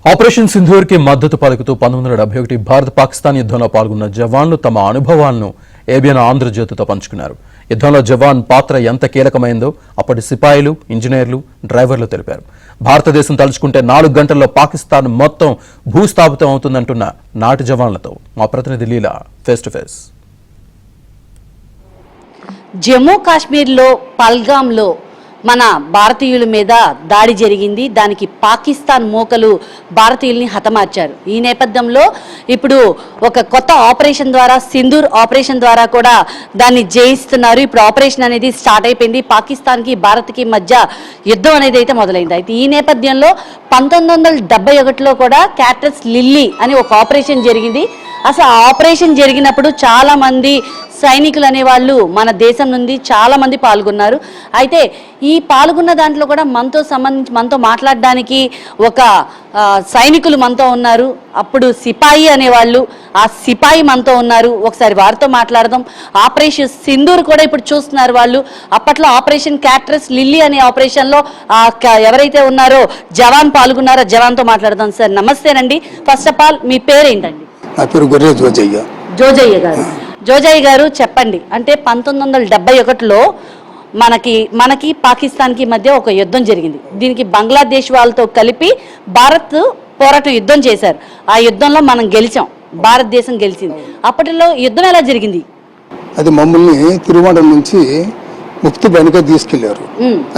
Operation Sindoor కి మద్దతు పలుకుతూ 1971 భారత్ పాకిస్తాన్ యుద్ధంలో పాల్గొన్న జవాన్లు తమ అనుభవాలను ఏబిఎన్ ఆంధ్రజ్యోతితో పంచుకున్నారు. యుద్ధంలో జవాన్ పాత్ర ఎంత కీలకమైందో అప్పటి సిపాయిలు, ఇంజనీర్లు, డ్రైవర్లు తెలిపారు. భారతదేశం తలుచుకుంటే 4 గంటల్లో పాకిస్తాన్ మొత్తం భూస్థాపితం అవుతుందంటున్న నాటి జవాన్లతో మా ప్రతినిధి లీలా ఫేస్ టు ఫేస్. జమ్మూ కాశ్మీర్లో పల్గాంలో మన భారతీయుల మీద దాడి జరిగింది. దానికి పాకిస్తాన్ మూకలు భారతీయుల్ని హతమార్చారు. ఈ నేపథ్యంలో ఇప్పుడు ఒక కొత్త ఆపరేషన్ ద్వారా, సింధూర్ ఆపరేషన్ ద్వారా కూడా దాన్ని జయిస్తున్నారు. ఇప్పుడు ఆపరేషన్ అనేది స్టార్ట్ అయిపోయింది. పాకిస్తాన్కి భారత్కి మధ్య యుద్ధం అనేది అయితే మొదలైంది. అయితే ఈ నేపథ్యంలో 1971లో కూడా క్యాటర్స్ లిల్లీ అని ఒక ఆపరేషన్ జరిగింది. అసలు ఆ ఆపరేషన్ జరిగినప్పుడు చాలామంది సైనికులు అనేవాళ్ళు మన దేశం నుండి చాలామంది పాల్గొన్నారు. అయితే ఈ పాల్గొన్న దాంట్లో కూడా మనతో మాట్లాడడానికి ఒక సైనికులు మనతో ఉన్నారు. అప్పుడు సిపాయి అనేవాళ్ళు, ఆ సిపాయి మనతో ఉన్నారు. ఒకసారి వారితో మాట్లాడదాం. ఆపరేషన్ సింధూర్ కూడా ఇప్పుడు చూస్తున్నారు వాళ్ళు. అప్పట్లో ఆపరేషన్ క్యాటర్స్ లిల్లీ అనే ఆపరేషన్లో ఎవరైతే ఉన్నారో జవాన్ పాల్గొన్నారో జవాన్తో మాట్లాడదాం. సార్ నమస్తేనండి. ఫస్ట్ ఆఫ్ ఆల్ మీ పేరేంటండి? నా పేరు గొర్రె జోజయ్య. జోజయ్య గారు. జోజయ్య గారు చెప్పండి, అంటే 1971లో మనకి పాకిస్తాన్కి మధ్య ఒక యుద్ధం జరిగింది. దీనికి బంగ్లాదేశ్ వాళ్ళతో కలిపి భారత్ పోరాటం యుద్ధం చేశారు. ఆ యుద్ధంలో మనం గెలిచాం, భారతదేశం గెలిచింది. అప్పటిలో యుద్ధం ఎలా జరిగింది? అది మమ్మల్ని తిరుమల నుంచి ముక్తి బయటగా తీసుకెళ్లారు.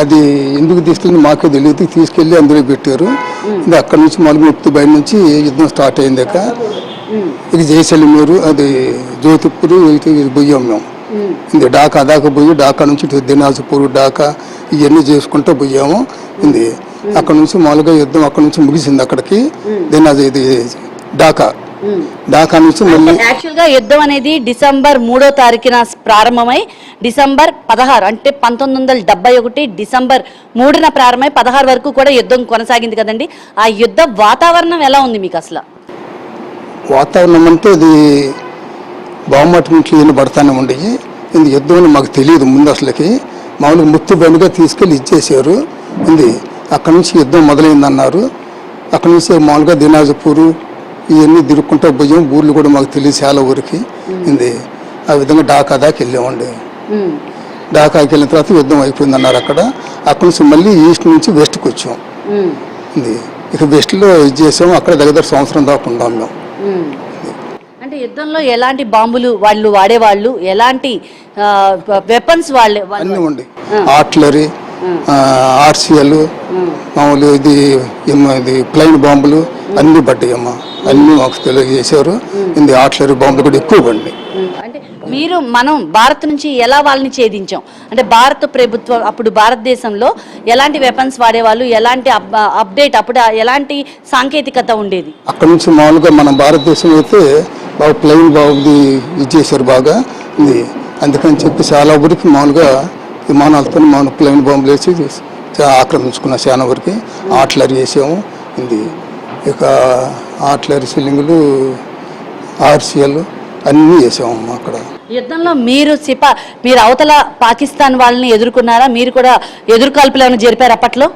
అది ఎందుకు తీసుకెళ్ళి మాకే తెలియదు. తీసుకెళ్లి అందులో పెట్టారు. అక్కడి నుంచి మళ్ళీ ముక్తి బయట నుంచి యుద్ధం స్టార్ట్ అయిందాక ఇది జైసల్మేరు, అది జ్యోతిపూర్ పోయాం మేము. ఇది ఢాకా దాకా పోయి, ఢాకా నుంచి దినాజ్పూర్, ఢాకా ఇవన్నీ చేసుకుంటూ పోయాము. ఇది అక్కడ నుంచి మామూలుగా యుద్ధం అక్కడ నుంచి ముగిసింది. అక్కడికి ఇది ఢాకా నుంచి మళ్ళీ యాక్చువల్గా యుద్ధం అనేది డిసెంబర్ 3వ తారీఖున ప్రారంభమై డిసెంబర్ 16 అంటే 1971 డిసెంబర్ 3న ప్రారంభమై 16 వరకు కూడా యుద్ధం కొనసాగింది కదండి. ఆ యుద్ధ వాతావరణం ఎలా ఉంది మీకు? అసలు వాతావరణం అంటే అది బాంబట్లు ఈయన పడతానే ఉండేవి. ఇది యుద్ధం అని మాకు తెలియదు ముందు. అసలుకి మామూలుగా ముక్తి బండిగా తీసుకెళ్ళి ఇచ్చేసారు. ఇది అక్కడి నుంచి యుద్ధం మొదలైందన్నారు. అక్కడి నుంచి మామూలుగా దినాజ్పూర్ ఇవన్నీ తిరుక్కుంటూ పోయాం. ఊర్లు కూడా మాకు తెలియదు చాలా ఊరికి. ఇది ఆ విధంగా ఢాకా దాకా వెళ్ళామండి. ఢాకాకి వెళ్ళిన తర్వాత యుద్ధం అయిపోయిందన్నారు. అక్కడి నుంచి మళ్ళీ ఈస్ట్ నుంచి వెస్ట్కి వచ్చాం. ఇది ఇక వెస్ట్లో ఇది చేసాము. అక్కడ దగ్గర సంవత్సరం దాకా ఉన్నాం మేము. అంటే యుద్ధంలో ఎలాంటి బాంబులు వాళ్ళు వాడేవాళ్ళు, ఎలాంటి వెపన్స్ వాళ్ళే అన్నీ ఉండి, ఆర్టిలరీ, ఆర్సిఎల్, మామూలు ఇది ప్లైన్ బాంబులు అన్ని పడ్డాయమ్మా. అన్ని మాకు తెలియజేశారు. ఇది ఆర్టిలరీ బాంబులు కూడా ఎక్కువ పడ్డాయి. అంటే మనం భారత్ నుంచి ఎలా వాళ్ళని ఛేదించాం? అంటే భారత ప్రభుత్వం అప్పుడు భారతదేశంలో ఎలాంటి వెపన్స్ వాడేవాళ్ళు, ఎలాంటి అప్డేట్, అప్పుడు ఎలాంటి సాంకేతికత ఉండేది? అక్కడ నుంచి మామూలుగా మన భారతదేశం అయితే బాగా ప్లైన్ బాగుంది, ఇది చేశారు బాగా. ఇది అందుకని చెప్పి చాలా ఊరికి మామూలుగా విమానాలతో మామూలు ప్లైన్ బాంబులు వేసి ఆక్రమించుకున్న చాలా వరకు. ఆర్టిలరీ వేసాము. ఇది ఇక ఆర్టిలరీ సిల్లింగులు, ఆర్సిఎల్ అన్నీ వేసాము. అక్కడ యుద్ధంలో మీరు అవతల పాకిస్తాన్ వాళ్ళని ఎదుర్కొన్నారా? మీరు కూడా ఎదురుకాల్పులు ఏమైనా జరిపారు అప్పట్లో?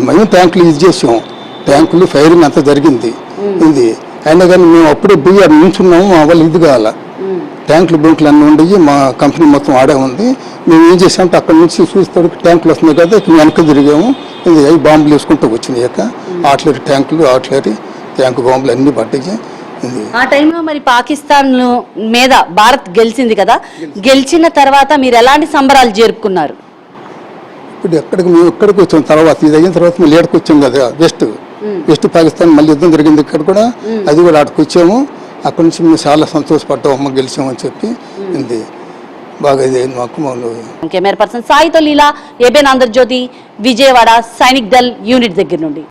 మేము ట్యాంకులు యూజ్ చేసాం. ట్యాంకులు ఫైరింగ్ అంతా జరిగింది. ఇది అయినా కానీ మేము అప్పుడే పోయి నుంచున్నాము. మా వాళ్ళు ఇది కావాల ట్యాంకులు బంకులు అన్నీ ఉండేవి. మా కంపెనీ మొత్తం ఆడే ఉంది. మేము ఏం చేసామంటే అక్కడ నుంచి చూస్తే ట్యాంకులు వస్తున్నాయి కదా, వెనక తిరిగాము. ఇది అవి బాంబులు వేసుకుంటూ వచ్చినాయి. ఆర్టిలరీ ట్యాంకులు, ఆర్టిలరీ ట్యాంకు బాంబులు అన్నీ పడ్డాయి. ఆ టైంలో మరి పాకిస్తాన్ మీద భారత్ గెలిచింది కదా, గెలిచిన తర్వాత మీరు ఎలాంటి సంబరాలు జరుపుకున్నారు? ఇప్పుడు మేము ఎక్కడికి వచ్చాం తర్వాత, ఇది అయిన తర్వాత మళ్ళీ ఏడకి వచ్చాం కదా, వెస్ట్ పాకిస్తాన్ మళ్ళీ యుద్ధం జరిగింది ఇక్కడ కూడా. అది కూడా ఆడికి వచ్చాము. అక్కడి నుంచి మేము చాలా సంతోషపడ్డాం, అమ్మ గెలిచామని చెప్పి. ఇది బాగా ఇది మాకు. కెమెరా పర్సన్ సాయితో లీలా, ఏబిఎన్ ఆంధ్రజ్యోతి, విజయవాడ సైనిక్ దళ్ యూనిట్ దగ్గర నుండి.